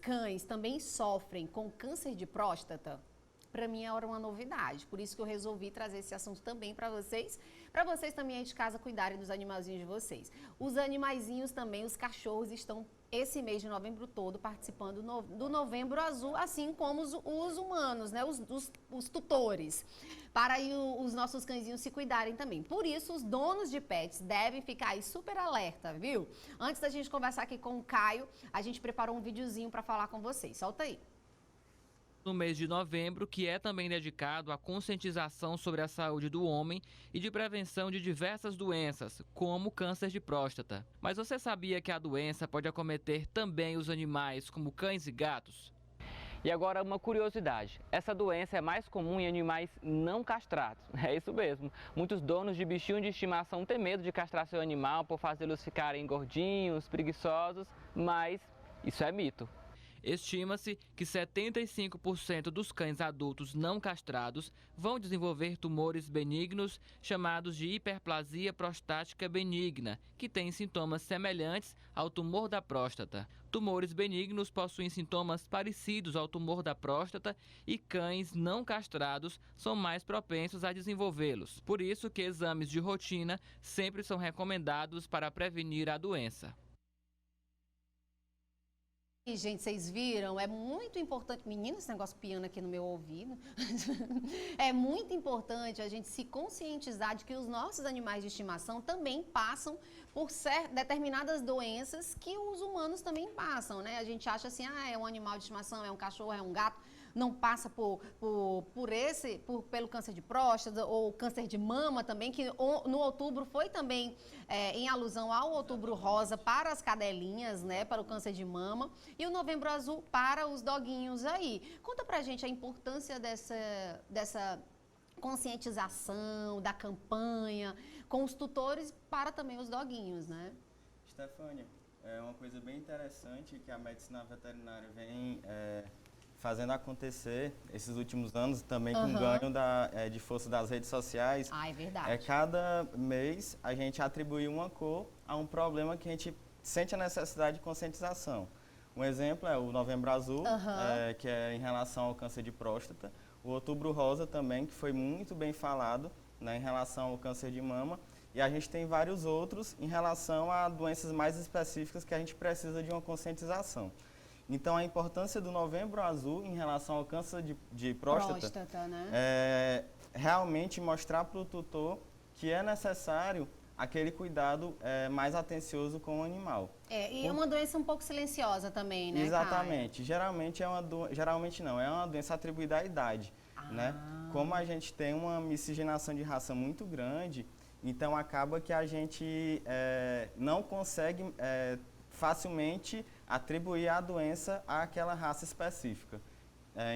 cães também sofrem com câncer de próstata? Para mim era uma novidade, por isso que eu resolvi trazer esse assunto também para vocês também aí de casa cuidarem dos animaizinhos de vocês. Os animaizinhos também, os cachorros estão esse mês de novembro todo participando do Novembro Azul, assim como os humanos, né, os tutores, para aí os nossos cãezinhos se cuidarem também. Por isso, os donos de pets devem ficar aí super alerta, viu? Antes da gente conversar aqui com o Caio, a gente preparou um videozinho para falar com vocês. Solta aí. No mês de novembro, que é também dedicado à conscientização sobre a saúde do homem e de prevenção de diversas doenças, como câncer de próstata. Mas você sabia que a doença pode acometer também os animais, como cães e gatos? E agora uma curiosidade, essa doença é mais comum em animais não castrados, é isso mesmo. Muitos donos de bichinho de estimação têm medo de castrar seu animal por fazê-los ficarem gordinhos, preguiçosos, mas isso é mito. Estima-se que 75% dos cães adultos não castrados vão desenvolver tumores benignos chamados de hiperplasia prostática benigna, que têm sintomas semelhantes ao tumor da próstata. Tumores benignos possuem sintomas parecidos ao tumor da próstata e cães não castrados são mais propensos a desenvolvê-los. Por isso que exames de rotina sempre são recomendados para prevenir a doença. E, gente, vocês viram? É muito importante. Menino, esse negócio piando aqui no meu ouvido. É muito importante a gente se conscientizar de que os nossos animais de estimação também passam por determinadas doenças que os humanos também passam, né? A gente acha assim, é um animal de estimação, é um cachorro, é um gato, não passa pelo câncer de próstata ou câncer de mama também, que no outubro foi também em alusão ao Outubro Rosa para as cadelinhas, né, para o câncer de mama, e o Novembro Azul para os doguinhos aí. Conta pra gente a importância dessa conscientização, da campanha, com os tutores para também os doguinhos, né? Stefânia, é uma coisa bem interessante que a medicina veterinária vem fazendo acontecer esses últimos anos, também com o ganho de força das redes sociais. Ah, é verdade. Cada mês a gente atribui uma cor a um problema que a gente sente a necessidade de conscientização. Um exemplo é o Novembro Azul, que é em relação ao câncer de próstata. O Outubro Rosa também, que foi muito bem falado, né, em relação ao câncer de mama. E a gente tem vários outros em relação a doenças mais específicas que a gente precisa de uma conscientização. Então, a importância do Novembro Azul em relação ao câncer de próstata, né? É realmente mostrar para o tutor que é necessário aquele cuidado mais atencioso com o animal. E é uma doença um pouco silenciosa também, né, Exatamente. Geralmente não, é uma doença atribuída à idade, né? Como a gente tem uma miscigenação de raça muito grande, então acaba que a gente não consegue facilmente atribuir a doença àquela raça específica.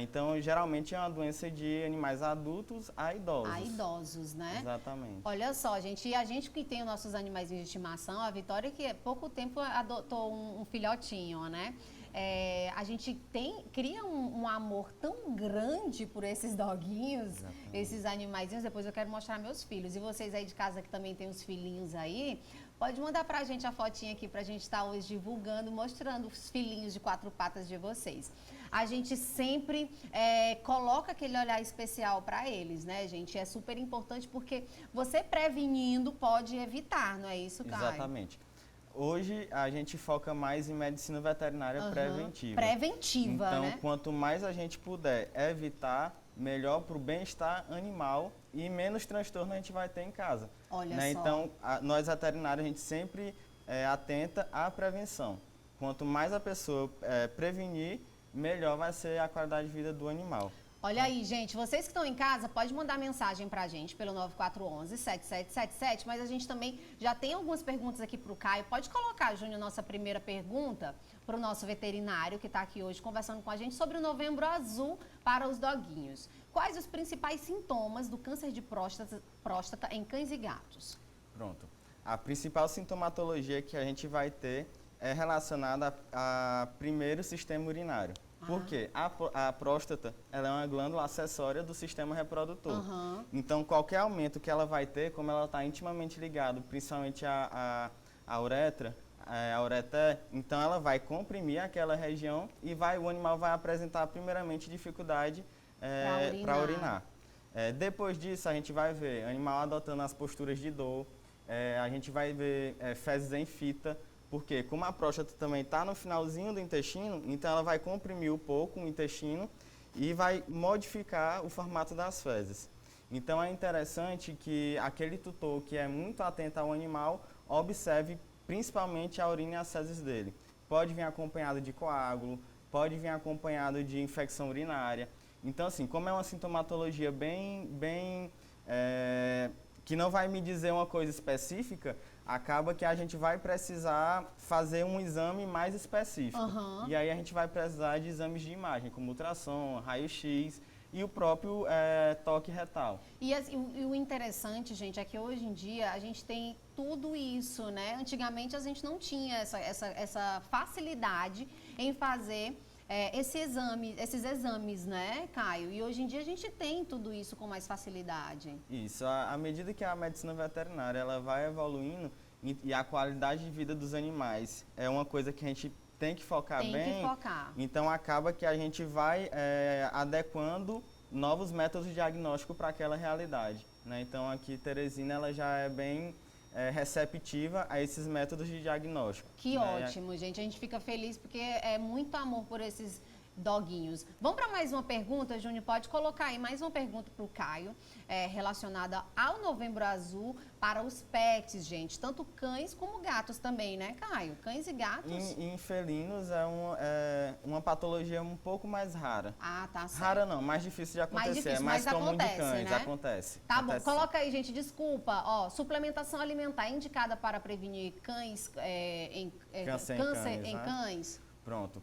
Então, geralmente é uma doença de animais adultos a idosos. A idosos, né? Exatamente. Olha só, gente, e a gente que tem os nossos animais de estimação, a Vitória, que há pouco tempo adotou um filhotinho, né? A gente cria um amor tão grande por esses doguinhos, esses animaizinhos. Depois eu quero mostrar meus filhos. E vocês aí de casa que também tem os filhinhos aí, pode mandar pra gente a fotinha aqui pra gente estar hoje divulgando, mostrando os filhinhos de 4 patas de vocês. A gente sempre coloca aquele olhar especial para eles, né, gente? É super importante porque você prevenindo pode evitar, não é isso, Caio? Exatamente. Hoje a gente foca mais em medicina veterinária preventiva. Preventiva, então, né? Quanto mais a gente puder evitar, melhor para o bem-estar animal e menos transtorno a gente vai ter em casa. Olha só. Então, nós veterinários, a gente sempre atenta à prevenção. Quanto mais a pessoa prevenir, melhor vai ser a qualidade de vida do animal. Olha aí, gente, vocês que estão em casa, pode mandar mensagem pra gente pelo 9411-7777, mas a gente também já tem algumas perguntas aqui pro Caio. Pode colocar, Júnior, nossa primeira pergunta pro nosso veterinário que está aqui hoje conversando com a gente sobre o Novembro Azul para os doguinhos. Quais os principais sintomas do câncer de próstata em cães e gatos? Pronto. A principal sintomatologia que a gente vai ter é relacionada a primeiro sistema urinário. Por quê? A próstata ela é uma glândula acessória do sistema reprodutor. Então, qualquer aumento que ela vai ter, como ela está intimamente ligada, principalmente a uretra, a ureter, então ela vai comprimir aquela região e o animal vai apresentar primeiramente dificuldade para urinar. Depois disso a gente vai ver animal adotando as posturas de dor, a gente vai ver fezes em fita, porque como a próstata também está no finalzinho do intestino, então ela vai comprimir um pouco o intestino e vai modificar o formato das fezes. Então é interessante que aquele tutor que é muito atento ao animal observe principalmente a urina e as fezes dele. Pode vir acompanhado de coágulo, pode vir acompanhado de infecção urinária. Então, assim, como é uma sintomatologia que não vai me dizer uma coisa específica, acaba que a gente vai precisar fazer um exame mais específico. Uhum. E aí a gente vai precisar de exames de imagem, como ultrassom, raio-x e o próprio toque retal. E o interessante, gente, é que hoje em dia a gente tem tudo isso, né? Antigamente a gente não tinha essa facilidade em fazer esses exames, né, Caio? E hoje em dia a gente tem tudo isso com mais facilidade. Isso, à medida que a medicina veterinária ela vai evoluindo e a qualidade de vida dos animais é uma coisa que a gente tem que focar bem. Tem que focar. Então acaba que a gente vai adequando novos métodos de diagnóstico para aquela realidade, né? Então aqui Teresina ela já é bem receptiva a esses métodos de diagnóstico. Que ótimo, gente. A gente fica feliz porque é muito amor por esses doguinhos. Vamos para mais uma pergunta, Júnior? Pode colocar aí mais uma pergunta para o Caio, relacionada ao Novembro Azul para os pets, gente. Tanto cães como gatos também, né, Caio? Cães e gatos. Em felinos é uma patologia um pouco mais rara. Ah, tá certo. Rara não, mais difícil de acontecer. Mais difícil, mais mas comum acontece, de cães, né? acontece. Tá acontece. bom, coloca aí, gente, desculpa. Ó, suplementação alimentar indicada para prevenir cães, câncer em né? cães. Pronto.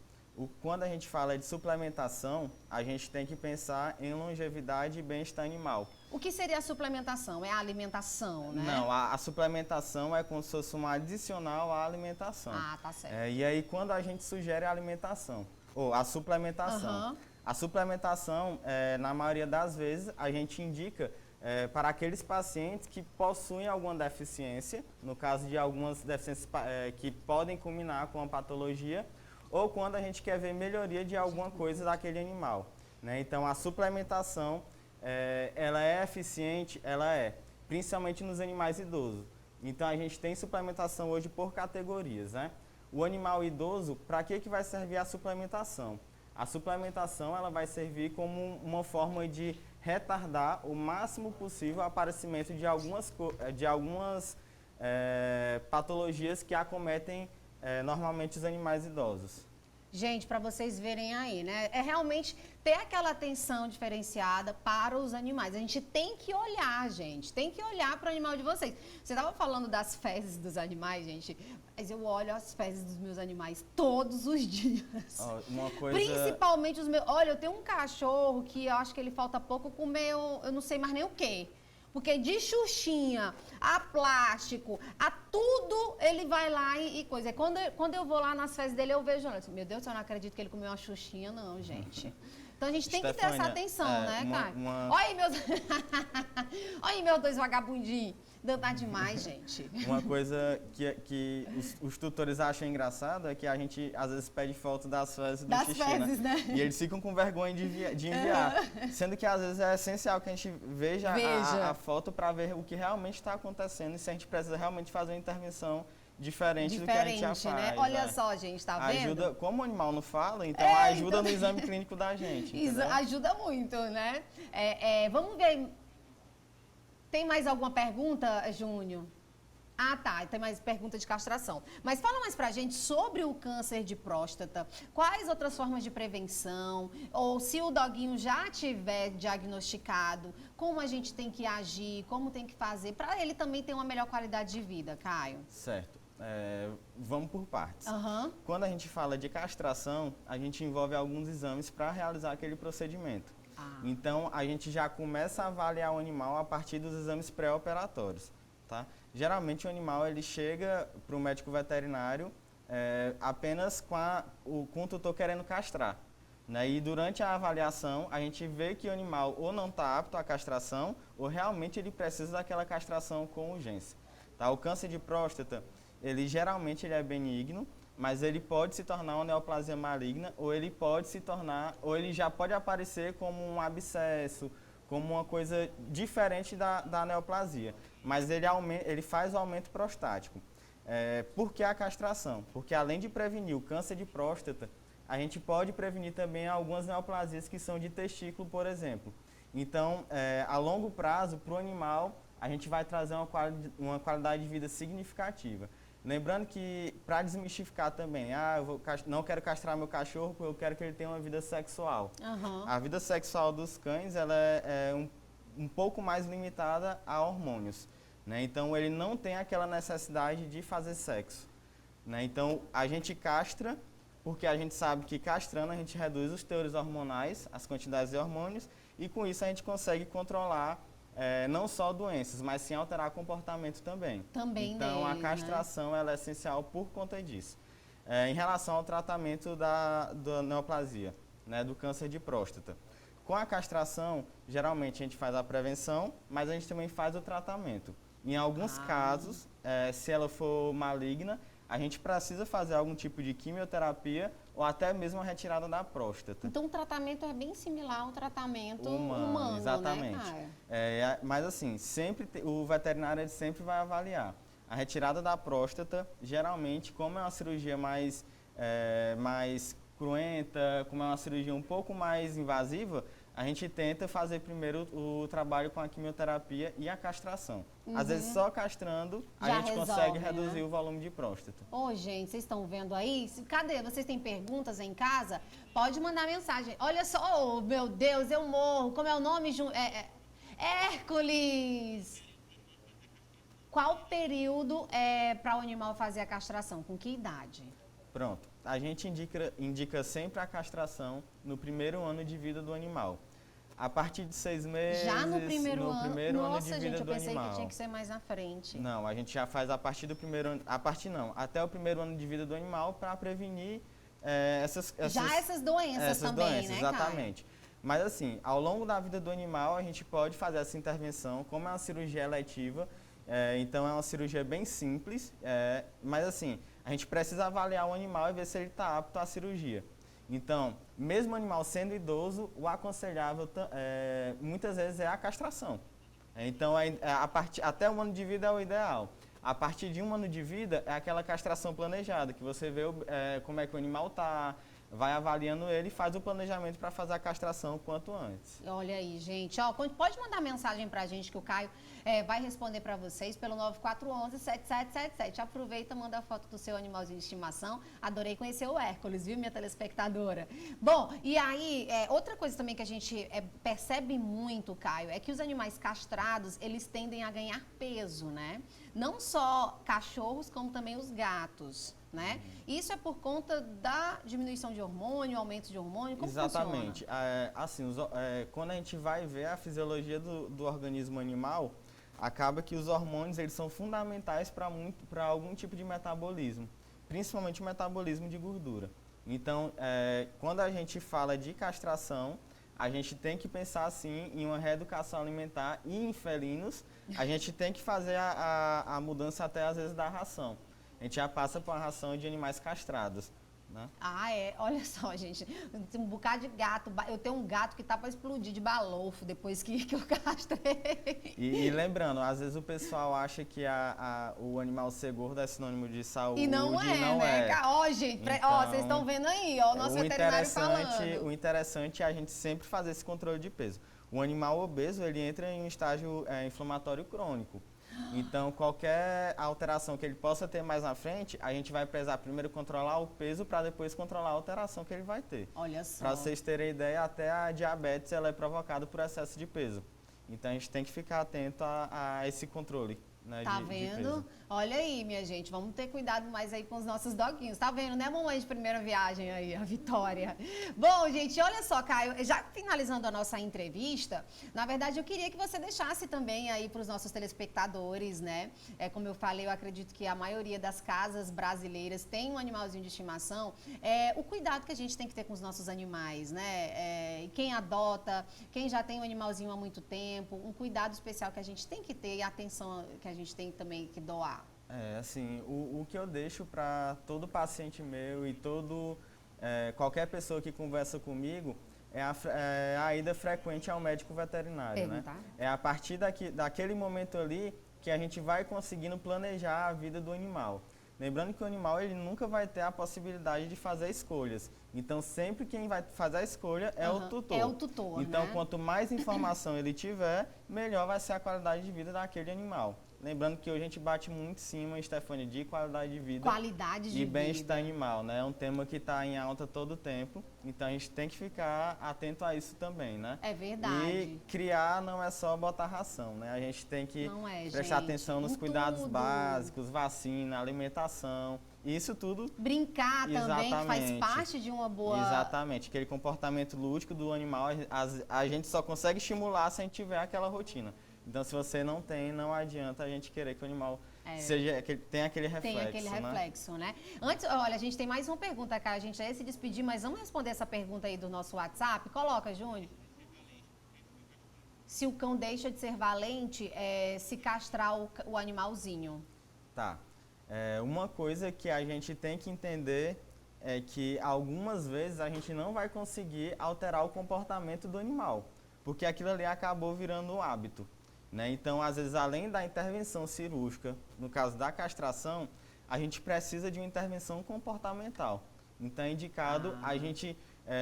Quando a gente fala de suplementação, a gente tem que pensar em longevidade e bem-estar animal. O que seria a suplementação? É a alimentação, né? Não, a suplementação é como se fosse uma adicional à alimentação. Ah, tá certo. E aí, quando a gente sugere a alimentação, ou a suplementação, a suplementação, na maioria das vezes, a gente indica para aqueles pacientes que possuem alguma deficiência, no caso de algumas deficiências que podem culminar com a patologia, ou quando a gente quer ver melhoria de alguma coisa daquele animal, né? Então, a suplementação, ela é eficiente, principalmente nos animais idosos. Então, a gente tem suplementação hoje por categorias, né? O animal idoso, para que vai servir a suplementação? A suplementação, ela vai servir como uma forma de retardar o máximo possível o aparecimento de algumas patologias que acometem normalmente os animais idosos. Gente, para vocês verem aí, né? É realmente ter aquela atenção diferenciada para os animais. A gente tem que olhar, gente. Tem que olhar para o animal de vocês. Você estava falando das fezes dos animais, gente. Mas eu olho as fezes dos meus animais todos os dias. Uma coisa... Principalmente os meus... Olha, eu tenho um cachorro que eu acho que ele falta pouco comer, eu não sei mais nem o quê. Porque de xuxinha a plástico, a tudo, ele vai lá e coisa. Quando eu vou lá nas fezes dele, eu vejo, meu Deus, eu não acredito que ele comeu uma xuxinha, não, gente. Então a gente tem que ter essa atenção, né, Caio? Olha aí, meus dois vagabundinhos. Dá demais, gente. Uma coisa que os tutores acham engraçado é que a gente, às vezes, pede foto das fezes do xixi, né? E eles ficam com vergonha de enviar. Sendo que, às vezes, é essencial que a gente veja. A foto para ver o que realmente está acontecendo e se a gente precisa realmente fazer uma intervenção diferente do que a gente já faz. Né? Olha só, gente, tá vendo? Ajuda, como o animal não fala, então ajuda no exame clínico da gente. Ajuda muito, né? Vamos ver... Tem mais alguma pergunta, Júnior? Ah, tá. Tem mais pergunta de castração. Mas fala mais pra gente sobre o câncer de próstata. Quais outras formas de prevenção? Ou se o doguinho já tiver diagnosticado, como a gente tem que agir? Como tem que fazer? Para ele também ter uma melhor qualidade de vida, Caio. Certo. Vamos por partes. Quando a gente fala de castração, a gente envolve alguns exames para realizar aquele procedimento. Então, a gente já começa a avaliar o animal a partir dos exames pré-operatórios, tá? Geralmente, o animal ele chega para o médico veterinário apenas com o tutor querendo castrar, né? E durante a avaliação, a gente vê que o animal ou não está apto à castração ou realmente ele precisa daquela castração com urgência. Tá? O câncer de próstata, ele geralmente ele é benigno, mas ele pode se tornar uma neoplasia maligna, ou ele pode se tornar, ou ele já pode aparecer como um abscesso, como uma coisa diferente da neoplasia. Mas ele faz o aumento prostático. Por que a castração? Porque além de prevenir o câncer de próstata, a gente pode prevenir também algumas neoplasias que são de testículo, por exemplo. Então, a longo prazo, para o animal, a gente vai trazer uma qualidade de vida significativa. Lembrando que, para desmistificar também, não quero castrar meu cachorro porque eu quero que ele tenha uma vida sexual. Uhum. A vida sexual dos cães ela é um pouco mais limitada a hormônios, né? Então, ele não tem aquela necessidade de fazer sexo, né? Então, a gente castra porque a gente sabe que castrando a gente reduz os teores hormonais, as quantidades de hormônios, e com isso a gente consegue controlar não só doenças, mas sim alterar comportamento também. Então, a castração ela é essencial por conta disso. Em relação ao tratamento da neoplasia, né, do câncer de próstata. Com a castração, geralmente a gente faz a prevenção, mas a gente também faz o tratamento. Em alguns casos, se ela for maligna, a gente precisa fazer algum tipo de quimioterapia ou até mesmo a retirada da próstata. Então o tratamento é bem similar ao tratamento humano, exatamente. Né, Caio? Mas assim, o veterinário ele sempre vai avaliar. A retirada da próstata, geralmente, como é uma cirurgia mais cruenta, como é uma cirurgia um pouco mais invasiva, a gente tenta fazer primeiro o trabalho com a quimioterapia e a castração. Às vezes, só castrando, a gente consegue reduzir o volume de próstata. Gente, vocês estão vendo aí? Cadê? Vocês têm perguntas em casa? Pode mandar mensagem. Olha só, meu Deus, eu morro. Como é o nome? Hércules! Qual período para o animal fazer a castração? Com que idade? Pronto. A gente indica sempre a castração no primeiro ano de vida do animal. A partir de 6 meses, já no primeiro ano? Ano de vida do animal. Nossa, gente, eu pensei que tinha que ser mais na frente. Não, a gente já faz a partir do primeiro ano, até o primeiro ano de vida do animal para prevenir essas doenças também, né, exatamente. Caio? Mas assim, ao longo da vida do animal, a gente pode fazer essa intervenção, como é uma cirurgia eletiva, então é uma cirurgia bem simples, mas assim, a gente precisa avaliar o animal e ver se ele está apto à cirurgia. Então, mesmo o animal sendo idoso, o aconselhável muitas vezes é a castração. Então, até um ano de vida é o ideal. A partir de um ano de vida é aquela castração planejada, que você vê como é que o animal está, vai avaliando ele e faz o planejamento para fazer a castração o quanto antes. Olha aí, gente. Pode mandar mensagem para a gente que o Caio vai responder para vocês pelo 9411-7777. Aproveita, manda a foto do seu animalzinho de estimação. Adorei conhecer o Hércules, viu, minha telespectadora? Bom, e aí, outra coisa também que a gente percebe muito, Caio, é que os animais castrados, eles tendem a ganhar peso, né? Não só cachorros, como também os gatos, né? Isso é por conta da diminuição de hormônio, aumento de hormônio, como Exatamente. funciona? Assim, quando a gente vai ver a fisiologia do organismo animal, acaba que os hormônios eles são fundamentais para algum tipo de metabolismo, principalmente o metabolismo de gordura. Então, quando a gente fala de castração, a gente tem que pensar assim em uma reeducação alimentar e em felinos, a gente tem que fazer a mudança até às vezes da ração. A gente já passa por uma ração de animais castrados, né? Olha só, gente, tem um bocado de gato. Eu tenho um gato que tá para explodir de balofo depois que eu castrei. E lembrando, às vezes o pessoal acha que o animal ser gordo é sinônimo de saúde. E não é. Gente, então, vocês estão vendo aí, o nosso veterinário falando. O interessante é a gente sempre fazer esse controle de peso. O animal obeso, ele entra em um estágio inflamatório crônico. Então, qualquer alteração que ele possa ter mais na frente, a gente vai precisar primeiro controlar o peso para depois controlar a alteração que ele vai ter. Olha só. Para vocês terem ideia, até a diabetes ela é provocada por excesso de peso. Então, a gente tem que ficar atento a esse controle, né, tá de vendo? peso. Olha aí, minha gente, vamos ter cuidado mais aí com os nossos doguinhos. Tá vendo, né, mamãe de primeira viagem aí, a Vitória? Bom, gente, olha só, Caio, já finalizando a nossa entrevista, na verdade eu queria que você deixasse também aí para os nossos telespectadores, né? Como eu falei, eu acredito que a maioria das casas brasileiras tem um animalzinho de estimação. O cuidado que a gente tem que ter com os nossos animais, né? Quem adota, quem já tem um animalzinho há muito tempo, um cuidado especial que a gente tem que ter e a atenção que a gente tem também que doar. Assim, o que eu deixo para todo paciente meu e qualquer pessoa que conversa comigo é a ida frequente ao médico veterinário, né? É a partir daquele momento ali que a gente vai conseguindo planejar a vida do animal. Lembrando que o animal ele nunca vai ter a possibilidade de fazer escolhas. Então, sempre quem vai fazer a escolha é o tutor. É o tutor, então, né? quanto mais informação ele tiver, melhor vai ser a qualidade de vida daquele animal. Lembrando que hoje a gente bate muito em cima, Stephanie, de qualidade de vida e bem-estar animal, né? É um tema que está em alta todo o tempo, então a gente tem que ficar atento a isso também, né? É verdade. E criar não é só botar ração, né? A gente tem que prestar atenção nos cuidados básicos, vacina, alimentação, isso tudo. Brincar também, que faz parte de uma boa... Exatamente, aquele comportamento lúdico do animal, a gente só consegue estimular se a gente tiver aquela rotina. Então, se você não tem, não adianta a gente querer que o animal tenha aquele reflexo. Tem aquele reflexo, né? Antes, olha, a gente tem mais uma pergunta, cara. A gente já ia se despedir, mas vamos responder essa pergunta aí do nosso WhatsApp. Coloca, Júnior. Se o cão deixa de ser valente, se castrar o animalzinho. Tá. Uma coisa que a gente tem que entender é que algumas vezes a gente não vai conseguir alterar o comportamento do animal, porque aquilo ali acabou virando um hábito. Né? Então, às vezes, além da intervenção cirúrgica, no caso da castração, a gente precisa de uma intervenção comportamental. Então, é indicado a gente,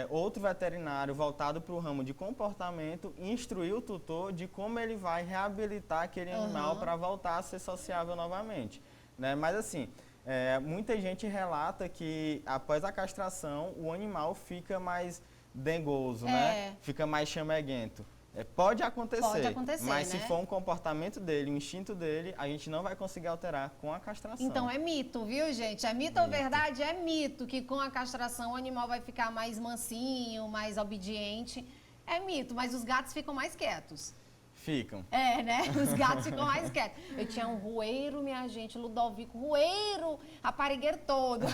outro veterinário voltado para o ramo de comportamento, instruir o tutor de como ele vai reabilitar aquele animal para voltar a ser sociável novamente. Né? Mas, assim, muita gente relata que após a castração, o animal fica mais dengoso, né? Fica mais chameguento. Pode acontecer, mas né? Se for um comportamento dele, um instinto dele, a gente não vai conseguir alterar com a castração. Então é mito, viu, gente? É mito ou verdade? É mito que com a castração o animal vai ficar mais mansinho, mais obediente. É mito, mas os gatos ficam mais quietos. Ficam. Né? Os gatos ficam mais quietos. Eu tinha um rueiro, minha gente, Ludovico, rueiro, raparigueiro todo.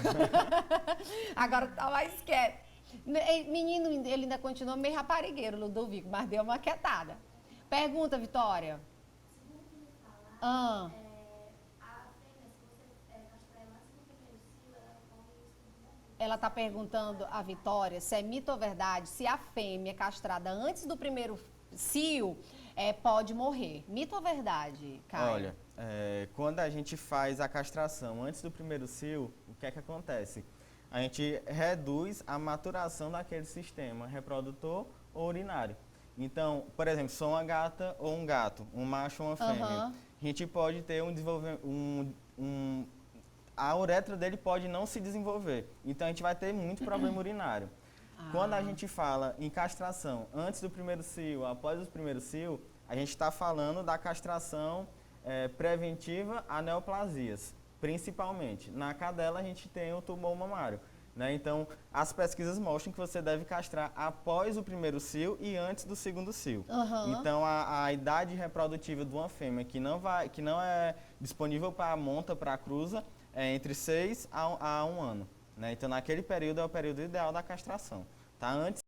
Agora tá mais quieto. Menino, ele ainda continua meio raparigueiro, Ludovico, mas deu uma quietada. Pergunta, Vitória. A fêmea, se você castrar ela antes do primeiro cio, ela corre risco de morrer. Ela está perguntando a Vitória se é mito ou verdade, se a fêmea castrada antes do primeiro cio pode morrer. Mito ou verdade, Caio? Olha, quando a gente faz a castração antes do primeiro cio, o que é que acontece? A gente reduz a maturação daquele sistema reprodutor ou urinário. Então, por exemplo, sou uma gata ou um gato, um macho ou uma fêmea, a gente pode ter um desenvolvimento, a uretra dele pode não se desenvolver. Então, a gente vai ter muito problema urinário. Quando a gente fala em castração antes do primeiro cio, após o primeiro cio, a gente está falando da castração preventiva a neoplasias. Principalmente. Na cadela a gente tem o tumor mamário. Né? Então, as pesquisas mostram que você deve castrar após o primeiro cio e antes do segundo cio. Então, a idade reprodutiva de uma fêmea que não é disponível para a monta, para a cruza, é entre 6 a 1 ano. Né? Então, naquele período é o período ideal da castração. Tá? Antes